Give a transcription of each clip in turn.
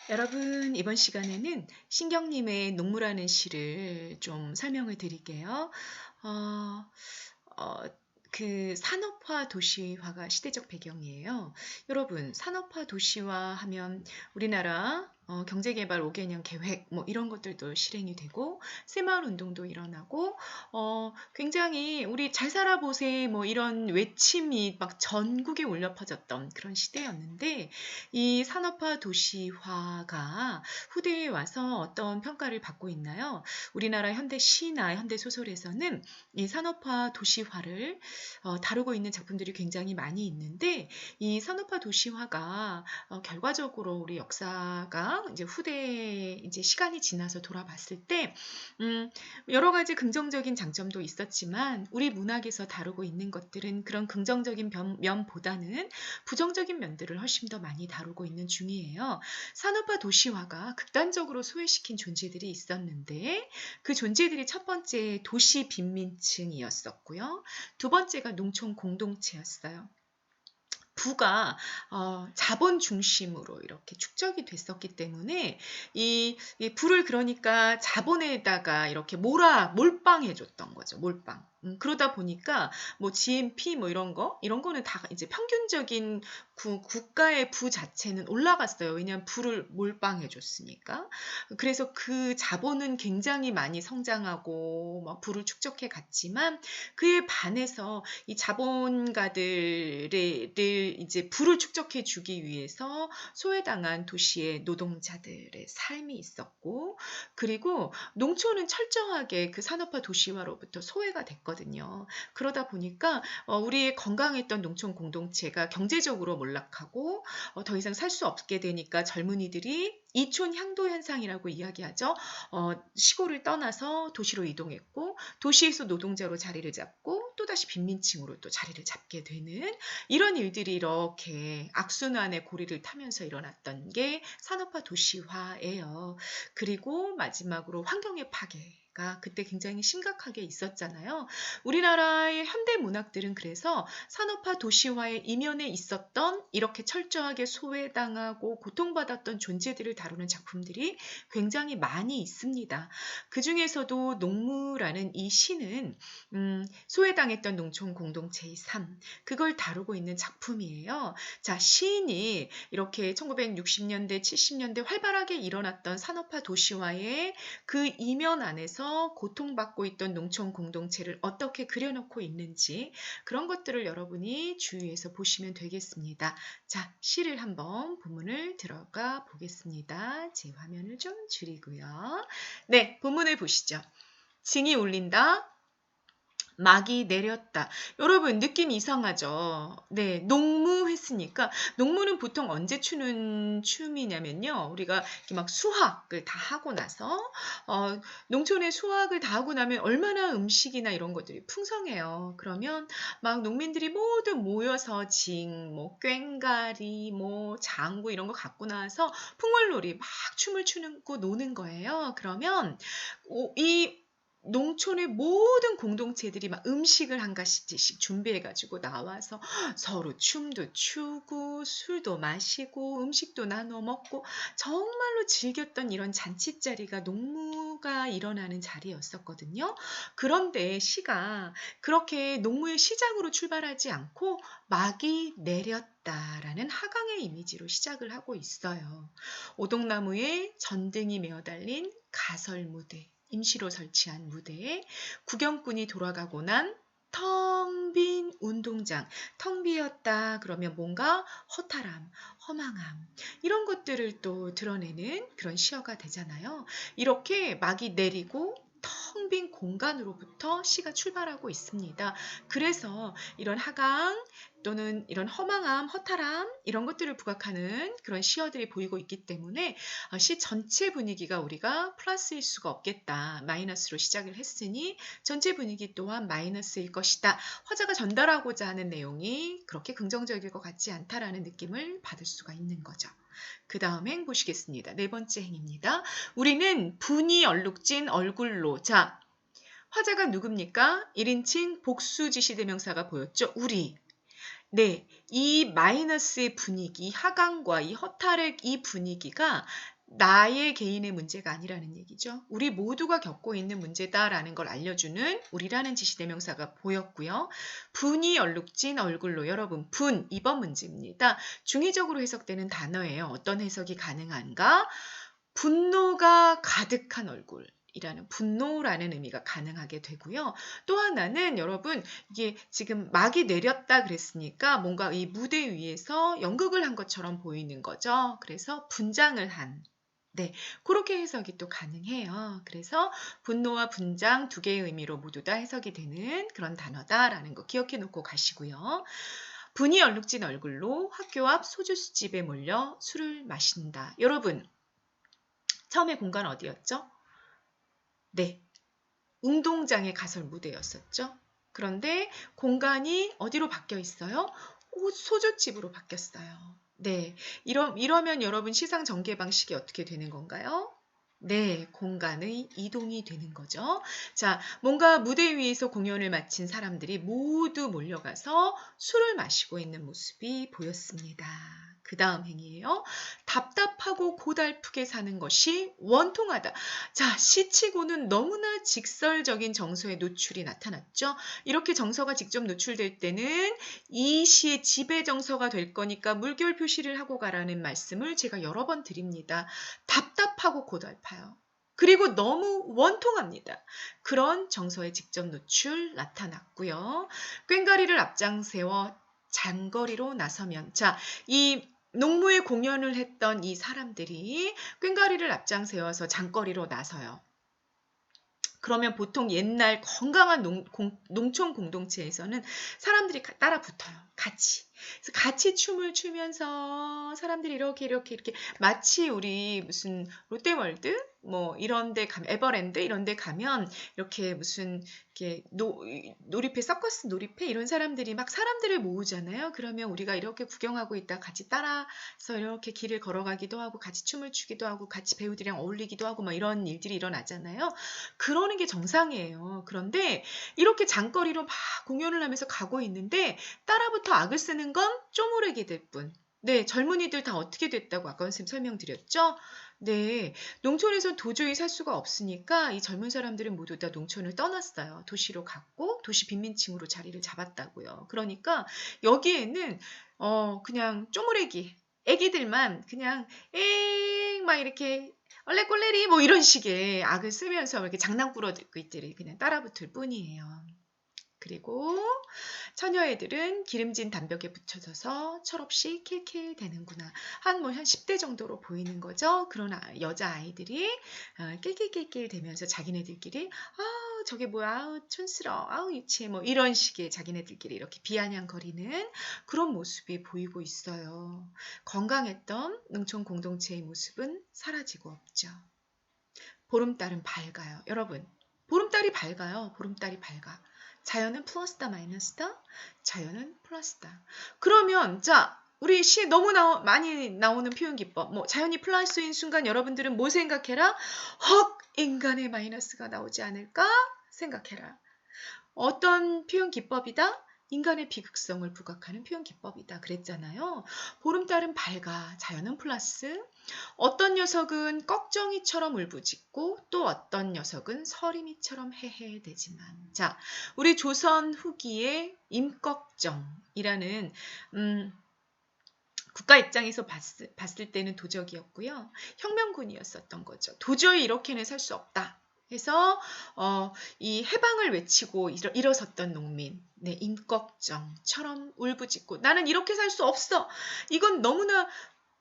여러분, 이번 시간에는 신경님의 농무라는 시를 좀 설명을 드릴게요. 어, 어, 그 산업화 도시화가 시대적 배경이에요. 여러분, 산업화 도시화 하면 우리나라 경제개발 5개년 계획 뭐 이런 것들도 실행이 되고 새마을 운동도 일어나고 굉장히 우리 잘 살아보세 뭐 이런 외침이 막 전국에 울려 퍼졌던 그런 시대였는데 이 산업화 도시화가 후대에 와서 어떤 평가를 받고 있나요? 우리나라 현대 시나 현대 소설에서는 이 산업화 도시화를 다루고 있는 작품들이 굉장히 많이 있는데 이 산업화 도시화가 결과적으로 우리 역사가 이제 후대 이제 시간이 지나서 돌아봤을 때 여러 가지 긍정적인 장점도 있었지만 우리 문학에서 다루고 있는 것들은 그런 긍정적인 면보다는 부정적인 면들을 훨씬 더 많이 다루고 있는 중이에요. 산업화 도시화가 극단적으로 소외시킨 존재들이 있었는데 그 존재들이 첫 번째 도시 빈민층이었었고요. 두 번째가 농촌 공동체였어요. 부가 자본 중심으로 이렇게 축적이 됐었기 때문에 이 부를 그러니까 자본에다가 이렇게 몰빵해줬던 거죠. 몰빵. 그러다 보니까 뭐 GNP 뭐 이런 거는 다 이제 평균적인 국가의 부 자체는 올라갔어요. 왜냐하면 부를 몰빵해줬으니까. 그래서 그 자본은 굉장히 많이 성장하고 막 부를 축적해 갔지만 그에 반해서 이 자본가들을 이제 부를 축적해 주기 위해서 소외당한 도시의 노동자들의 삶이 있었고, 그리고 농촌은 철저하게 그 산업화 도시화로부터 소외가 됐거든요. 그러다 보니까 우리의 건강했던 농촌 공동체가 경제적으로 몰락하고 더 이상 살 수 없게 되니까 젊은이들이 이촌 향도 현상이라고 이야기하죠. 시골을 떠나서 도시로 이동했고 도시에서 노동자로 자리를 잡고 또다시 빈민층으로 또 자리를 잡게 되는 이런 일들이 이렇게 악순환의 고리를 타면서 일어났던 게 산업화 도시화예요. 그리고 마지막으로 환경의 파괴가 그때 굉장히 심각하게 있었잖아요. 우리나라의 현대 문학들은 그래서 산업화 도시화의 이면에 있었던 이렇게 철저하게 소외당하고 고통받았던 존재들을 다루는 작품들이 굉장히 많이 있습니다. 그 중에서도 농무라는 이 시는 소외당했던 농촌 공동체의 삶, 그걸 다루고 있는 작품이에요. 자, 시인이 이렇게 1960년대, 70년대 활발하게 일어났던 산업화 도시화의 그 이면 안에서 고통받고 있던 농촌 공동체를 어떻게 그려놓고 있는지 그런 것들을 여러분이 주의해서 보시면 되겠습니다. 자, 시를 한번 본문을 들어가 보겠습니다. 제 화면을 좀 줄이고요. 네, 본문을 보시죠. 징이 울린다. 막이 내렸다. 여러분 느낌 이상하죠? 네, 농무 했으니까 농무는 보통 언제 추는 춤이냐면요. 우리가 이렇게 막 수확을 다 하고 나서 농촌에 수확을 다 하고 나면 얼마나 음식이나 이런 것들이 풍성해요. 그러면 막 농민들이 모두 모여서 뭐 꽹가리, 뭐 장구 이런 거 갖고 나와서 풍월놀이 막 춤을 추고 노는 거예요. 그러면 이 농촌의 모든 공동체들이 막 음식을 한 가지씩 준비해가지고 나와서 서로 춤도 추고 술도 마시고 음식도 나눠 먹고 정말로 즐겼던 이런 잔치자리가 농무가 일어나는 자리였었거든요. 그런데 시가 그렇게 농무의 시작으로 출발하지 않고 막이 내렸다라는 하강의 이미지로 시작을 하고 있어요. 오동나무에 전등이 메어 달린 가설 무대. 임시로 설치한 무대에 구경꾼이 돌아가고 난 텅 빈 운동장, 텅 비었다 그러면 뭔가 허탈함, 허망함 이런 것들을 또 드러내는 그런 시어가 되잖아요. 이렇게 막이 내리고 텅 빈 공간으로부터 시가 출발하고 있습니다. 그래서 이런 하강 또는 이런 허망함, 허탈함 이런 것들을 부각하는 그런 시어들이 보이고 있기 때문에 시 전체 분위기가 우리가 플러스일 수가 없겠다. 마이너스로 시작을 했으니 전체 분위기 또한 마이너스일 것이다. 화자가 전달하고자 하는 내용이 그렇게 긍정적일 것 같지 않다라는 느낌을 받을 수가 있는 거죠. 그 다음 행 보시겠습니다. 네 번째 행입니다. 우리는 분이 얼룩진 얼굴로. 자, 화자가 누굽니까? 1인칭 복수지시대명사가 보였죠. 우리. 네, 이 마이너스의 분위기, 하강과 이 허탈의 이 분위기가 나의 개인의 문제가 아니라는 얘기죠. 우리 모두가 겪고 있는 문제다라는 걸 알려주는 우리라는 지시대명사가 보였고요. 분이 얼룩진 얼굴로 여러분 분 2번 문제입니다. 중의적으로 해석되는 단어예요. 어떤 해석이 가능한가? 분노가 가득한 얼굴. 이라는 분노라는 의미가 가능하게 되고요. 또 하나는 여러분 이게 지금 막이 내렸다 그랬으니까 뭔가 이 무대 위에서 연극을 한 것처럼 보이는 거죠. 그래서 분장을 한 네, 그렇게 해석이 또 가능해요. 그래서 분노와 분장 두 개의 의미로 모두 다 해석이 되는 그런 단어다라는 거 기억해 놓고 가시고요. 분이 얼룩진 얼굴로 학교 앞 소주집에 몰려 술을 마신다. 여러분, 처음에 공간 어디였죠? 네, 운동장의 가설 무대였었죠. 그런데 공간이 어디로 바뀌어 있어요? 소주집으로 바뀌었어요. 네, 이러면 여러분 시상 전개 방식이 어떻게 되는 건가요? 네, 공간의 이동이 되는 거죠. 자, 뭔가 무대 위에서 공연을 마친 사람들이 모두 몰려가서 술을 마시고 있는 모습이 보였습니다. 그 다음 행위예요. 답답하고 고달프게 사는 것이 원통하다. 자, 시치고는 너무나 직설적인 정서의 노출이 나타났죠. 이렇게 정서가 직접 노출될 때는 이 시의 지배 정서가 될 거니까 물결 표시를 하고 가라는 말씀을 제가 여러 번 드립니다. 답답하고 고달파요. 그리고 너무 원통합니다. 그런 정서의 직접 노출 나타났고요. 꽹과리를 앞장 세워 장거리로 나서면 자, 이 농무에 공연을 했던 이 사람들이 꽹과리를 앞장 세워서 장거리로 나서요. 그러면 보통 옛날 건강한 농촌 공동체에서는 사람들이 따라 붙어요. 같이. 그래서 같이 춤을 추면서 사람들이 이렇게 마치 우리 무슨 롯데월드 뭐 이런 데 가면 에버랜드 이런 데 가면 이렇게 무슨 이렇게 놀이패 서커스 놀이패 이런 사람들이 막 사람들을 모으잖아요. 그러면 우리가 이렇게 구경하고 있다 같이 따라서 이렇게 길을 걸어가기도 하고 같이 춤을 추기도 하고 같이 배우들이랑 어울리기도 하고 막 이런 일들이 일어나잖아요. 그러는 게 정상이에요. 그런데 이렇게 장거리로 막 공연을 하면서 가고 있는데 따라붙어 악을 쓰는 건 쪼무레기들 뿐. 네, 젊은이들 다 어떻게 됐다고 아까 선생님 설명드렸죠? 네, 농촌에서 도저히 살 수가 없으니까 이 젊은 사람들은 모두 다 농촌을 떠났어요. 도시로 갔고 도시 빈민층으로 자리를 잡았다고요. 그러니까 여기에는 그냥 쪼무레기 애기들만 그냥 엥 막 이렇게 얼레꼴레리 뭐 이런 식의 악을 쓰면서 이렇게 장난꾸러기들이 그냥 따라붙을 뿐이에요. 그리고 처녀애들은 기름진 담벽에 붙여져서 철없이 킬킬대는구나. 한 10대 정도로 보이는 거죠. 그런 여자아이들이 낄낄낄낄 대면서 자기네들끼리 저게 뭐야, 아우 촌스러워, 아우 유치해 뭐 이런 식의 자기네들끼리 이렇게 비아냥거리는 그런 모습이 보이고 있어요. 건강했던 농촌 공동체의 모습은 사라지고 없죠. 보름달은 밝아요. 여러분, 보름달이 밝아요. 보름달이 밝아. 자연은 플러스다 마이너스다? 자연은 플러스다. 그러면 자, 우리 시에 너무 많이 나오는 표현 기법. 뭐 자연이 플러스인 순간 여러분들은 뭐 생각해라? 헉, 인간의 마이너스가 나오지 않을까? 생각해라. 어떤 표현 기법이다? 인간의 비극성을 부각하는 표현 기법이다. 그랬잖아요. 보름달은 밝아, 자연은 플러스. 어떤 녀석은 꺽정이처럼 울부짖고 또 어떤 녀석은 서림이처럼 헤헤대지만. 자, 우리 조선 후기의 임꺽정이라는 국가 입장에서 봤을 때는 도적이었고요. 혁명군이었었던 거죠. 도저히 이렇게는 살 수 없다. 해서 이 해방을 외치고 일어섰던 농민, 네, 임꺽정처럼 울부짖고 나는 이렇게 살 수 없어. 이건 너무나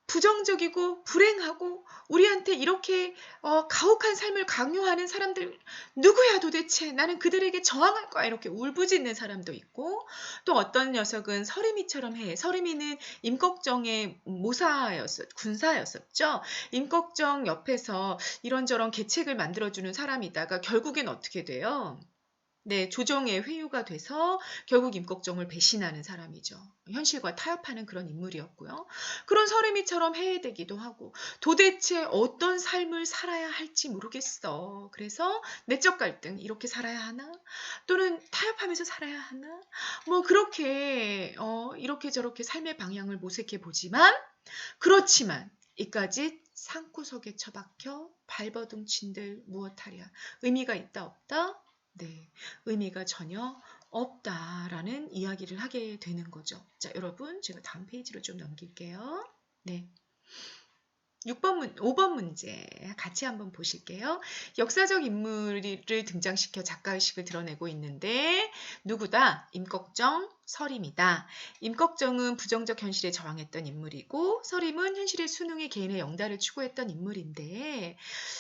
부정적이고 불행하고 우리한테 이렇게 가혹한 삶을 강요하는 사람들 누구야 도대체. 나는 그들에게 저항할 거야. 이렇게 울부짖는 사람도 있고 또 어떤 녀석은 서림이처럼 해. 서림이는 임꺽정의 군사였었죠. 임꺽정 옆에서 이런저런 계책을 만들어주는 사람이다가 결국엔 어떻게 돼요? 네, 조정의 회유가 돼서 결국 임꺽정을 배신하는 사람이죠. 현실과 타협하는 그런 인물이었고요. 그런 서림이처럼 해외되기도 하고 도대체 어떤 삶을 살아야 할지 모르겠어. 그래서 내적 갈등 이렇게 살아야 하나? 또는 타협하면서 살아야 하나? 뭐 그렇게 이렇게 저렇게 삶의 방향을 모색해 보지만 그렇지만 이까지 산구석에 처박혀 발버둥 친들 무엇하랴. 의미가 있다 없다? 네, 의미가 전혀 없다라는 이야기를 하게 되는 거죠. 자, 여러분 제가 다음 페이지로 좀 넘길게요. 네. 5번 문제 같이 한번 보실게요. 역사적 인물을 등장시켜 작가의식을 드러내고 있는데 누구다? 임꺽정, 서림이다. 임꺽정은 부정적 현실에 저항했던 인물이고 서림은 현실의 순응에 개인의 영달을 추구했던 인물인데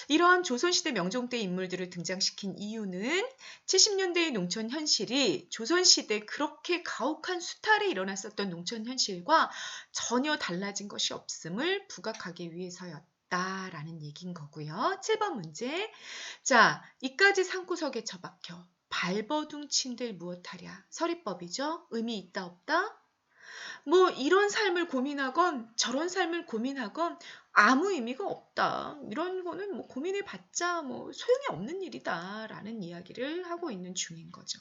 이러한 조선시대 명종대 인물들을 등장시킨 이유는 70년대의 농촌 현실이 조선시대 그렇게 가혹한 수탈에 일어났었던 농촌 현실과 전혀 달라진 것이 없음을 부각하기 위해서였다라는 얘기인 거고요. 7번 문제. 자, 이까지 산구석에 처박혀 발버둥 친들 무엇하랴. 서리법이죠. 의미 있다 없다? 뭐 이런 삶을 고민하건 저런 삶을 고민하건 아무 의미가 없다. 이런 거는 뭐 고민해봤자 뭐 소용이 없는 일이다라는 이야기를 하고 있는 중인 거죠.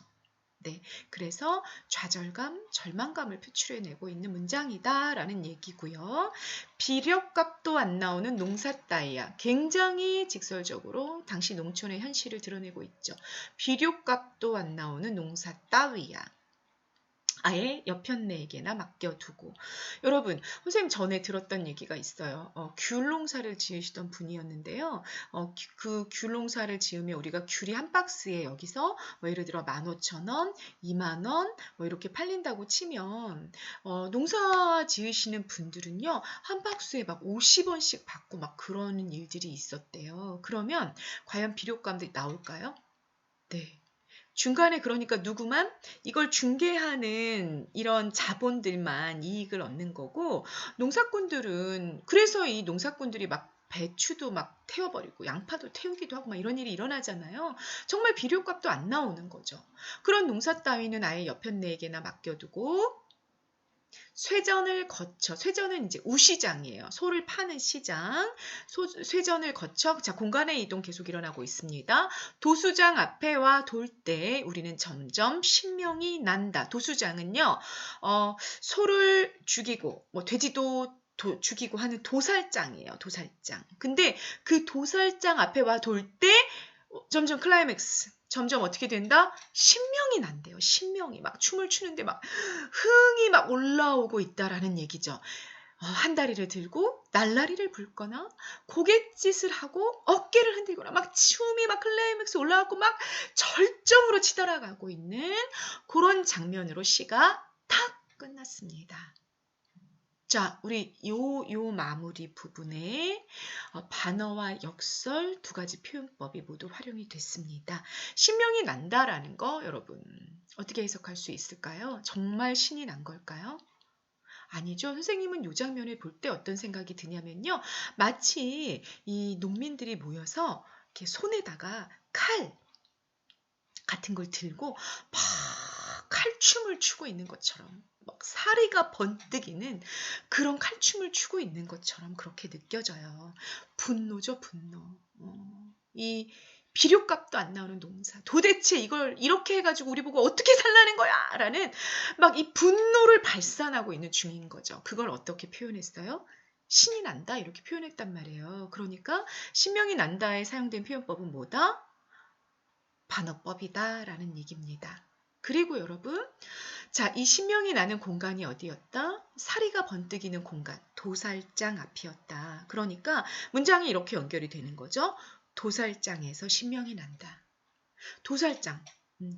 네, 그래서 좌절감, 절망감을 표출해내고 있는 문장이다라는 얘기고요. 비력값도 안 나오는 농사 따위야. 굉장히 직설적으로 당시 농촌의 현실을 드러내고 있죠. 비료값도 안 나오는 농사 따위야. 아예 여편네에게나 맡겨두고. 여러분, 선생님 전에 들었던 얘기가 있어요. 귤농사를 지으시던 분이었는데요. 그 귤농사를 지으면 우리가 귤이 한 박스에 여기서 뭐 예를 들어 15,000원, 20,000원 뭐 이렇게 팔린다고 치면 농사 지으시는 분들은요. 한 박스에 막 50원씩 받고 막 그러는 일들이 있었대요. 그러면 과연 비료감들이 나올까요? 네. 중간에 그러니까 누구만 이걸 중개하는 이런 자본들만 이익을 얻는 거고 농사꾼들은 그래서 이 농사꾼들이 막 배추도 막 태워버리고 양파도 태우기도 하고 막 이런 일이 일어나잖아요. 정말 비료값도 안 나오는 거죠. 그런 농사 따위는 아예 여편네에게나 맡겨두고 쇠전을 거쳐, 쇠전은 이제 우시장이에요. 소를 파는 시장. 쇠전을 거쳐, 자, 공간의 이동 계속 일어나고 있습니다. 도수장 앞에와 돌 때 우리는 점점 신명이 난다. 도수장은요, 소를 죽이고, 뭐, 돼지도 죽이고 하는 도살장이에요. 도살장. 근데 그 도살장 앞에와 돌 때 점점 클라이맥스. 점점 어떻게 된다? 신명이 난대요. 신명이 막 춤을 추는데 막 흥이 막 올라오고 있다라는 얘기죠. 한 다리를 들고 날라리를 불거나 고갯짓을 하고 어깨를 흔들거나 막 춤이 막 클라이맥스 올라가고 막 절정으로 치달아가고 있는 그런 장면으로 시가 탁 끝났습니다. 자, 우리 요 마무리 부분에 반어와 역설 두 가지 표현법이 모두 활용이 됐습니다. 신명이 난다라는 거 여러분 어떻게 해석할 수 있을까요? 정말 신이 난 걸까요? 아니죠. 선생님은 이 장면을 볼 때 어떤 생각이 드냐면요. 마치 이 농민들이 모여서 이렇게 손에다가 칼 같은 걸 들고 막 칼춤을 추고 있는 것처럼 막 사리가 번뜩이는 그런 칼춤을 추고 있는 것처럼 그렇게 느껴져요. 분노죠, 분노. 이 비료값도 안 나오는 농사. 도대체 이걸 이렇게 해가지고 우리 보고 어떻게 살라는 거야? 라는 막 이 분노를 발산하고 있는 중인 거죠. 그걸 어떻게 표현했어요? 신이 난다 이렇게 표현했단 말이에요. 그러니까 신명이 난다에 사용된 표현법은 뭐다? 반어법이다라는 얘기입니다. 그리고 여러분, 자, 이 신명이 나는 공간이 어디였다? 사리가 번뜩이는 공간, 도살장 앞이었다. 그러니까 문장이 이렇게 연결이 되는 거죠. 도살장에서 신명이 난다. 도살장,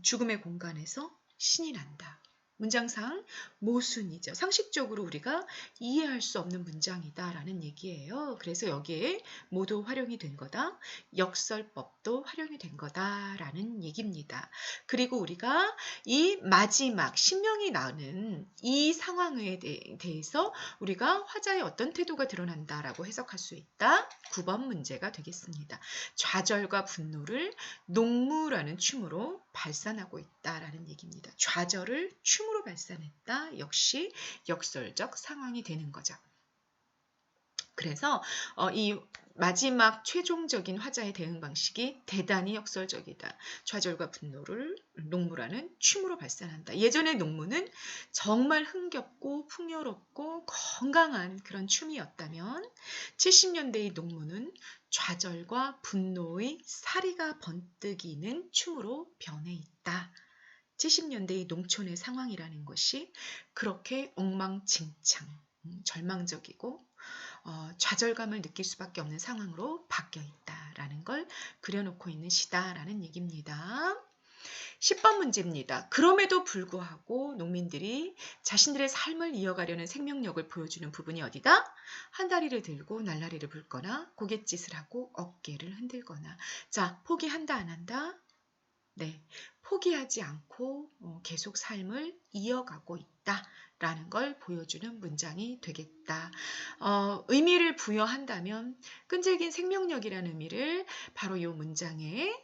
죽음의 공간에서 신이 난다. 문장상 모순이죠. 상식적으로 우리가 이해할 수 없는 문장이다라는 얘기예요. 그래서 여기에 모두 활용이 된 거다. 역설법도 활용이 된 거다라는 얘기입니다. 그리고 우리가 이 마지막 신명이 나는 이 상황에 대해서 우리가 화자의 어떤 태도가 드러난다라고 해석할 수 있다. 9번 문제가 되겠습니다. 좌절과 분노를 농무라는 춤으로 발산하고 있다라는 얘기입니다. 좌절을 춤으로 발산했다. 역시 역설적 상황이 되는 거죠. 그래서 이 마지막 최종적인 화자의 대응 방식이 대단히 역설적이다. 좌절과 분노를 농무라는 춤으로 발산한다. 예전의 농무는 정말 흥겹고 풍요롭고 건강한 그런 춤이었다면 70년대의 농무는 좌절과 분노의 사리가 번뜩이는 춤으로 변해 있다. 70년대의 농촌의 상황이라는 것이 그렇게 엉망진창, 절망적이고 좌절감을 느낄 수밖에 없는 상황으로 바뀌어 있다라는 걸 그려놓고 있는 시다라는 얘기입니다. 10번 문제입니다. 그럼에도 불구하고 농민들이 자신들의 삶을 이어가려는 생명력을 보여주는 부분이 어디다? 한 다리를 들고 날라리를 불거나 고갯짓을 하고 어깨를 흔들거나. 자, 포기한다 안 한다? 네, 포기하지 않고 계속 삶을 이어가고 있다라는 걸 보여주는 문장이 되겠다. 의미를 부여한다면 끈질긴 생명력이라는 의미를 바로 이 문장에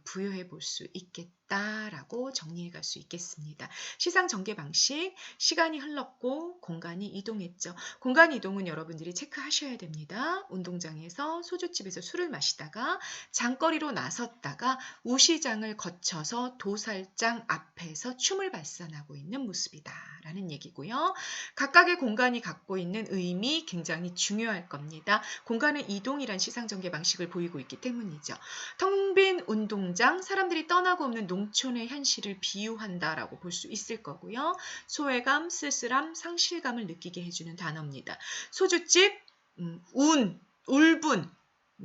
부여해 볼 수 있겠다라고 정리해 갈 수 있겠습니다. 시상 전개 방식, 시간이 흘렀고 공간이 이동했죠. 공간 이동은 여러분들이 체크하셔야 됩니다. 운동장에서 소주집에서 술을 마시다가 장거리로 나섰다가 우시장을 거쳐서 도살장 앞에서 춤을 발산하고 있는 모습이다라는 얘기고요. 각각의 공간이 갖고 있는 의미 굉장히 중요할 겁니다. 공간의 이동이란 시상 전개 방식을 보이고 있기 때문이죠. 텅 빈 운동장, 사람들이 떠나고 없는 농촌의 현실을 비유한다라고 볼 수 있을 거고요. 소외감, 쓸쓸함, 상실감을 느끼게 해주는 단어입니다. 소주집, 울분,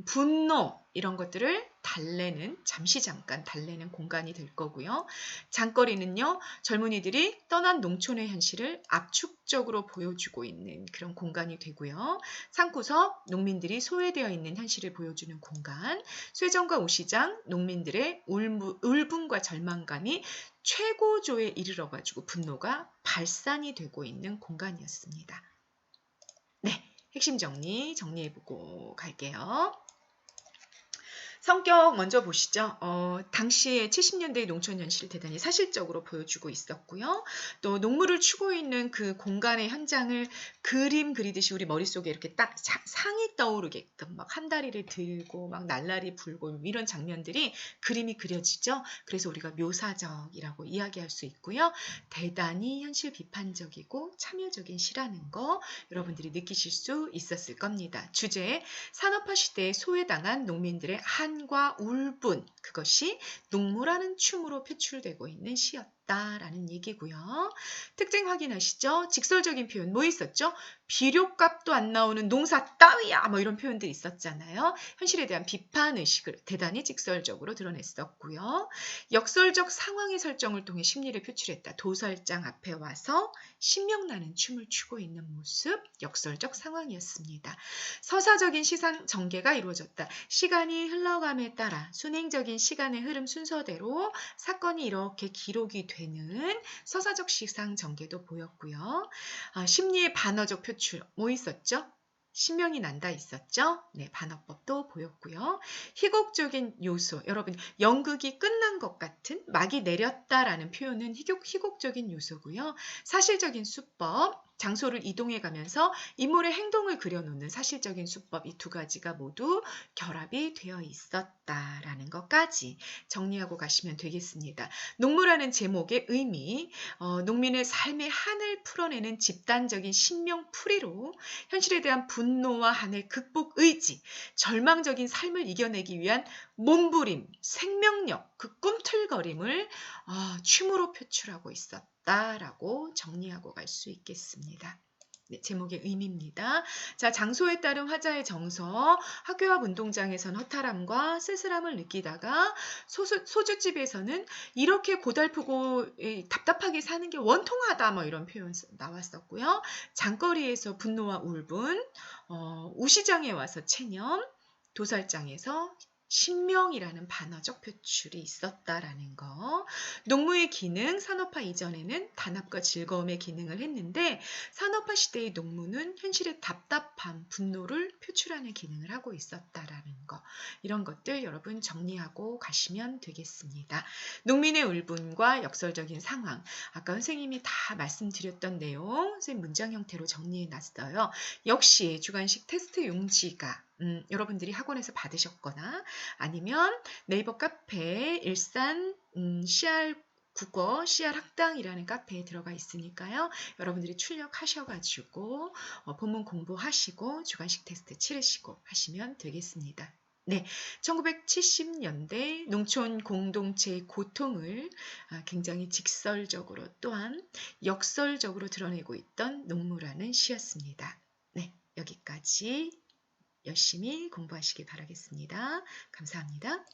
분노 이런 것들을 달래는 잠시 잠깐 달래는 공간이 될 거고요. 장거리는요. 젊은이들이 떠난 농촌의 현실을 압축적으로 보여주고 있는 그런 공간이 되고요. 산구석 농민들이 소외되어 있는 현실을 보여주는 공간. 쇠전과 우시장 농민들의 울분과 절망감이 최고조에 이르러가지고 분노가 발산이 되고 있는 공간이었습니다. 네, 핵심 정리해보고 갈게요. 성격 먼저 보시죠. 당시에 70년대의 농촌 현실을 대단히 사실적으로 보여주고 있었고요. 또 농무를 추고 있는 그 공간의 현장을 그림 그리듯이 우리 머릿속에 이렇게 딱 상이 떠오르게끔 막 한 다리를 들고 막 날라리 불고 이런 장면들이 그림이 그려지죠. 그래서 우리가 묘사적이라고 이야기할 수 있고요. 대단히 현실 비판적이고 참여적인 시라는 거 여러분들이 느끼실 수 있었을 겁니다. 주제, 산업화 시대에 소외당한 농민들의 한과 울분, 그것이 농무라는 춤으로 표출되고 있는 시였다라는 얘기고요. 특징 확인하시죠? 직설적인 표현 뭐 있었죠? 비료값도 안 나오는 농사 따위야 뭐 이런 표현들이 있었잖아요. 현실에 대한 비판의식을 대단히 직설적으로 드러냈었고요. 역설적 상황의 설정을 통해 심리를 표출했다. 도살장 앞에 와서 신명나는 춤을 추고 있는 모습, 역설적 상황이었습니다. 서사적인 시상 전개가 이루어졌다. 시간이 흘러감에 따라 순행적인 시간의 흐름 순서대로 사건이 이렇게 기록이 되는 서사적 시상 전개도 보였고요. 심리의 반어적 표출 뭐 있었죠? 신명이 난다 있었죠? 네, 반어법도 보였고요. 희곡적인 요소, 여러분 연극이 끝난 것 같은 막이 내렸다라는 표현은 희곡적인 요소고요. 사실적인 수법, 장소를 이동해 가면서 인물의 행동을 그려놓는 사실적인 수법 이 두 가지가 모두 결합이 되어 있었다라는 것까지 정리하고 가시면 되겠습니다. 농무라는 제목의 의미, 농민의 삶의 한을 풀어내는 집단적인 신명풀이로 현실에 대한 분노와 한의 극복 의지, 절망적인 삶을 이겨내기 위한 몸부림, 생명력, 그 꿈틀거림을 춤으로 표출하고 있었다라고 정리하고 갈 수 있겠습니다. 네, 제목의 의미입니다. 자, 장소에 따른 화자의 정서, 학교 앞 운동장에선 허탈함과 쓸쓸함을 느끼다가 소주집에서는 이렇게 고달프고 답답하게 사는 게 원통하다 뭐 이런 표현 나왔었고요. 장거리에서 분노와 울분, 우시장에 와서 체념, 도살장에서 신명이라는 반어적 표출이 있었다라는 거. 농무의 기능, 산업화 이전에는 단합과 즐거움의 기능을 했는데 산업화 시대의 농무는 현실의 답답함, 분노를 표출하는 기능을 하고 있었다라는 거. 이런 것들 여러분 정리하고 가시면 되겠습니다. 농민의 울분과 역설적인 상황. 아까 선생님이 다 말씀드렸던 내용 선생님 문장 형태로 정리해 놨어요. 역시 주관식 테스트 용지가 여러분들이 학원에서 받으셨거나 아니면 네이버 카페 일산 CR 국어 CR 학당이라는 카페에 들어가 있으니까요. 여러분들이 출력하셔가지고 본문 공부하시고 주관식 테스트 치르시고 하시면 되겠습니다. 네, 1970년대 농촌 공동체의 고통을 굉장히 직설적으로 또한 역설적으로 드러내고 있던 농무라는 시였습니다. 네, 여기까지 열심히 공부하시기 바라겠습니다. 감사합니다.